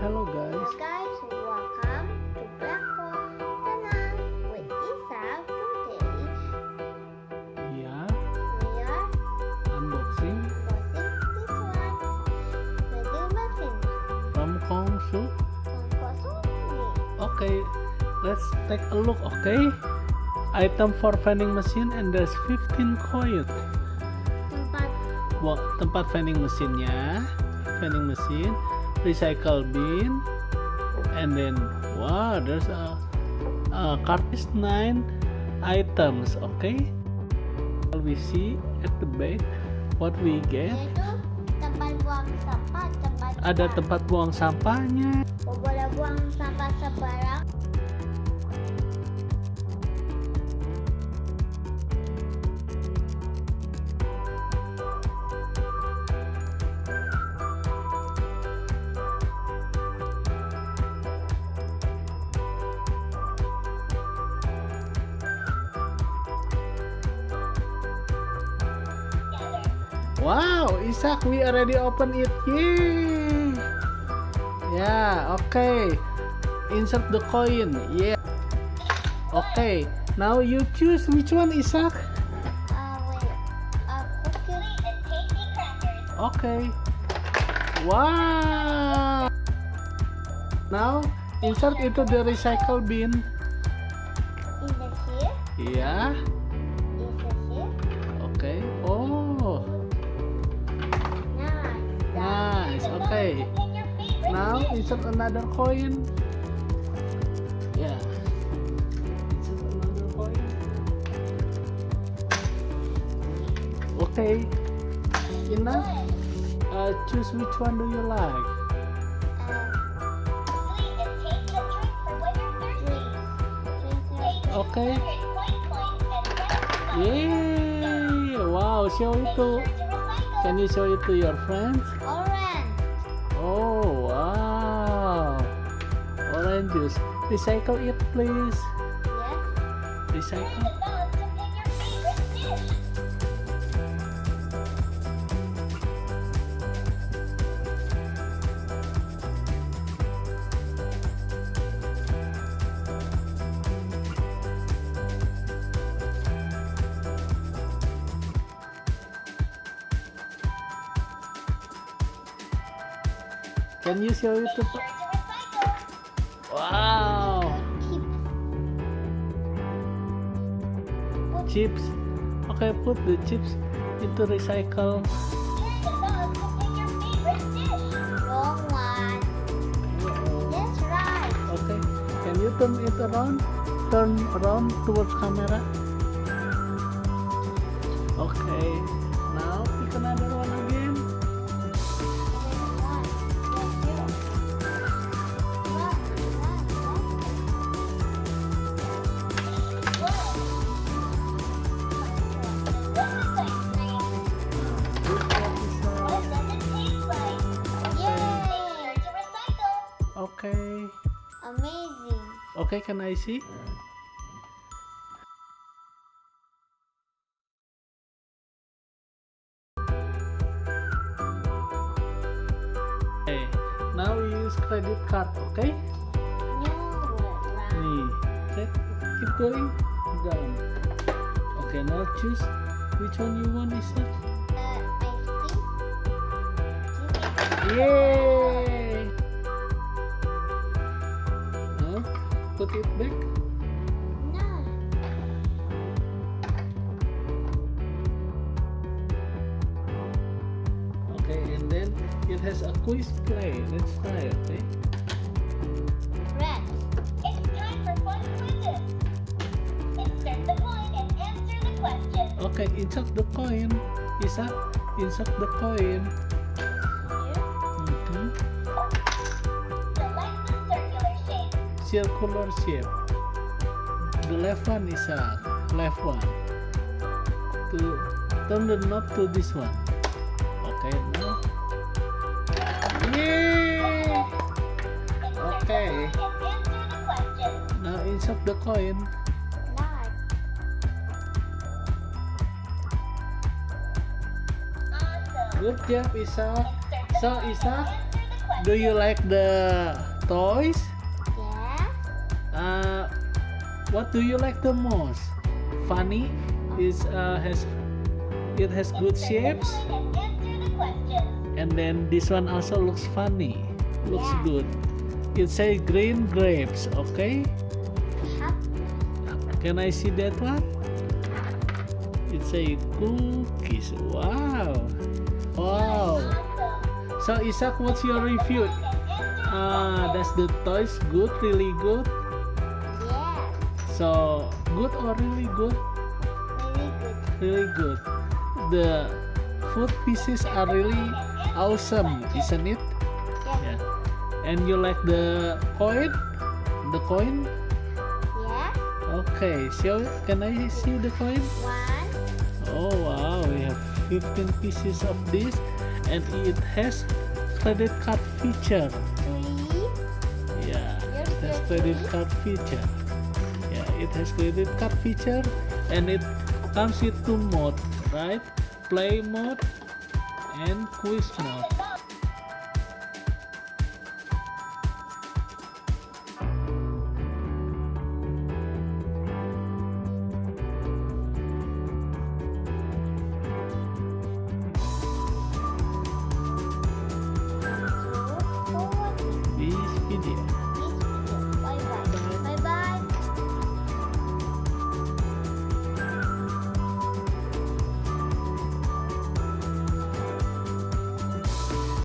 Hello guys. Hello guys, welcome to Black Hole Tenang with Isa. Today Yeah, we are unboxing this one, vending machine from Kongsuni. from Kongsuni. Okay, let's take a look. Okay, item for vending machine and there's 15 coin. Tempat vending mesinnya, vending machine, recycle bin, and then wow, there's a cart is 9 items. Okay, we see at the back what we get. Yaitu tempat buang sampah, Ada tempat buang sampahnya. boleh buang sampah sembarang. Wow, Isaac, we already open it. Yay! Yeah, okay. Insert the coin. Yeah. Okay. Now you choose which one, Isaac. Okay. Wow. Now insert into the recycle bin. In the here, Yeah. is the here. Okay. Oh. Nice. Okay. Now insert another coin. Yeah. Insert another coin. Okay. Enough. Choose which one do you like. Okay. Yay! Wow. Show it to. Can you show it to your friends? Orange. Oh wow. Orange juice. Recycle it, please. Yes. Recycle. Can you show it to? Wow. Chips. Okay, put the chips into recycle. Wrong one. That's right. Okay. Can you turn it around? Turn around towards camera. Okay. Now pick another one again. Okay. Amazing. Okay, can I see? Okay. Now we use credit card, okay? Nih, check. Keep going down. Okay, now choose which one you want, Isa. Yay! Now put it back. Okay, and then it has a quiz play. Let's try it, okay? Red. It's time for fun quizzes. Insert the coin and answer the question. Okay, insert the coin. Isa, insert the coin. Mhm. Select the circular shape. Circular shape. The left one is a left one. To turn the knob to this one. Okay, now. Yay! Okay. And answer the question. Now insert the coin. Awesome. Good job, Isa. So, Isa, Do you like the toys? Yeah. What do you like the most? Funny? It has good shapes, And answer the question. and then this one also looks funny. Looks Yeah. good. It say green grapes. Okay. Hop. Can I see that one? It say cookies. Wow. Wow. Awesome. So Isaac, what's your review? Does the toys good? Really good? Yeah. So good or really good? Really good. Really good. The food pieces are really awesome, isn't it? Yeah. Yeah. And you like the coin? The coin? Yeah. Okay. So can I see the coin? 1, Oh wow, we have 15 pieces of this, and it has credit card feature. 3. Yeah, it has credit card feature. Yeah, it has credit card feature, and it comes with two mode, right? Play mode and quiz mode.